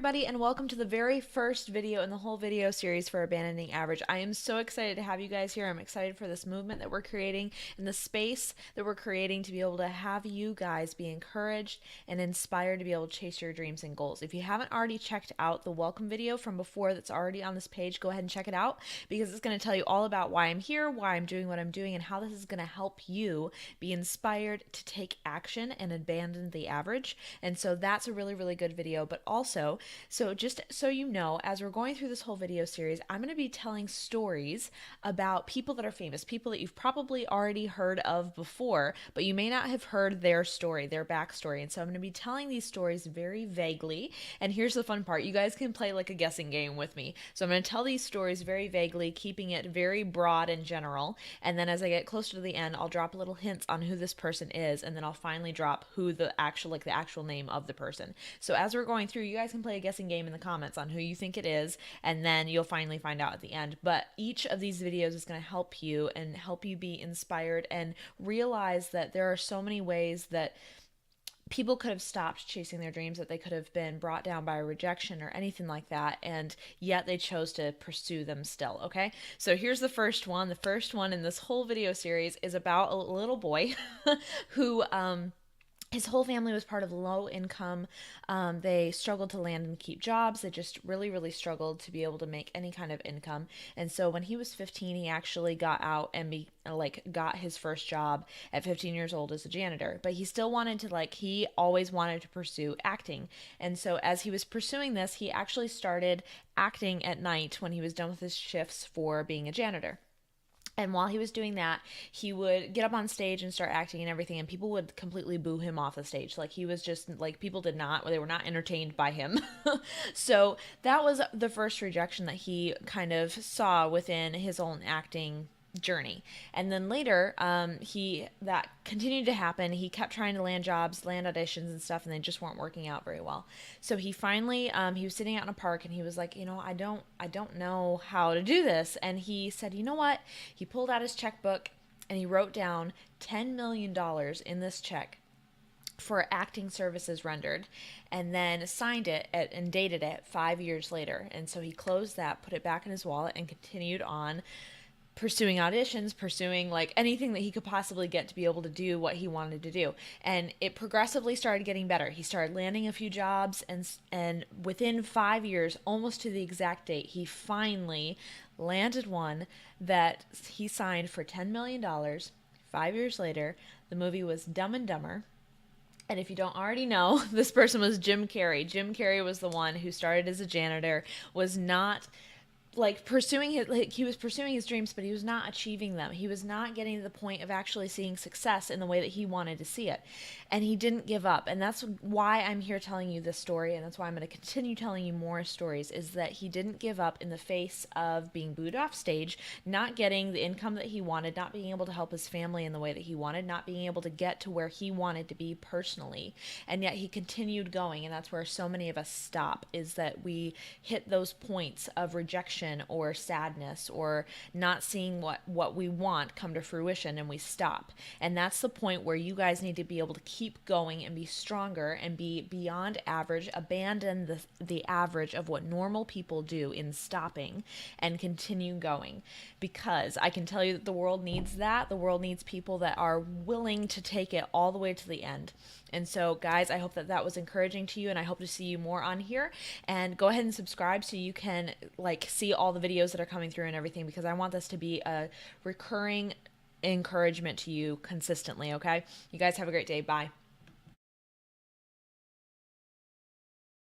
everybody, and welcome to the very first video in the whole video series for Abandoning Average. I am so excited to have you guys here. I'm excited for this movement that we're creating and the space that we're creating to be able to have you guys be encouraged and inspired to be able to chase your dreams and goals. If you haven't already checked out the welcome video from before that's already on this page, go ahead and check it out because it's going to tell you all about why I'm here, why I'm doing what I'm doing, and how this is going to help you be inspired to take action and abandon the average. And so that's a really, really good video. But also, so just so you know, as we're going through this whole video series, I'm going to be telling stories about people that are famous, people that you've probably already heard of before, but you may not have heard their story, their backstory. And so I'm going to be telling these stories very vaguely. And here's the fun part. You guys can play like a guessing game with me. So I'm going to tell these stories very vaguely, keeping it very broad and general. And then as I get closer to the end, I'll drop little hints on who this person is. And then I'll finally drop who the actual name of the person. So as we're going through, you guys can play a guessing game in the comments on who you think it is, and then you'll finally find out at the end. But each of these videos is going to help you and help you be inspired and realize that there are so many ways that people could have stopped chasing their dreams, that they could have been brought down by rejection or anything like that, and yet they chose to pursue them still. Okay, so here's the first one. The first one in this whole video series is about a little boy who his whole family was part of low income. They struggled to land and keep jobs. They just really, really struggled to be able to make any kind of income. And so when he was 15, he actually got out and got his first job at 15 years old as a janitor. But he still wanted to, he always wanted to pursue acting. And so as he was pursuing this, he actually started acting at night when he was done with his shifts for being a janitor. And while he was doing that, he would get up on stage and start acting and everything, and people would completely boo him off the stage. He was just people they were not entertained by him. So that was the first rejection that he kind of saw within his own acting journey. And then later, that continued to happen. He kept trying to land jobs, land auditions and stuff, and they just weren't working out very well. So he finally, he was sitting out in a park and he was like, I don't know how to do this. And he said, you know what? He pulled out his checkbook and he wrote down $10 million in this check for acting services rendered, and then signed it and dated it 5 years later. And so he closed that, put it back in his wallet, and continued on pursuing auditions, pursuing anything that he could possibly get to be able to do what he wanted to do. And it progressively started getting better. He started landing a few jobs, and within 5 years, almost to the exact date, he finally landed one that he signed for $10 million. 5 years later, the movie was Dumb and Dumber. And if you don't already know, this person was Jim Carrey. Jim Carrey was the one who started as a janitor, was not pursuing he was pursuing his dreams, but he was not achieving them. He was not getting to the point of actually seeing success in the way that he wanted to see it. And he didn't give up. And that's why I'm here telling you this story, and that's why I'm going to continue telling you more stories, is that he didn't give up in the face of being booed off stage, not getting the income that he wanted, not being able to help his family in the way that he wanted, not being able to get to where he wanted to be personally. And yet he continued going, and that's where so many of us stop, is that we hit those points of rejection or sadness or not seeing what we want come to fruition, and we stop. And that's the point where you guys need to be able to keep going and be stronger and be beyond average, abandon the average of what normal people do in stopping, and continue going. Because I can tell you that the world needs that. The world needs people that are willing to take it all the way to the end. And so, guys, I hope that was encouraging to you, and I hope to see you more on here. And go ahead and subscribe so you can see all the videos that are coming through and everything, because I want this to be a recurring encouragement to you consistently. Okay, you guys have a great day. Bye.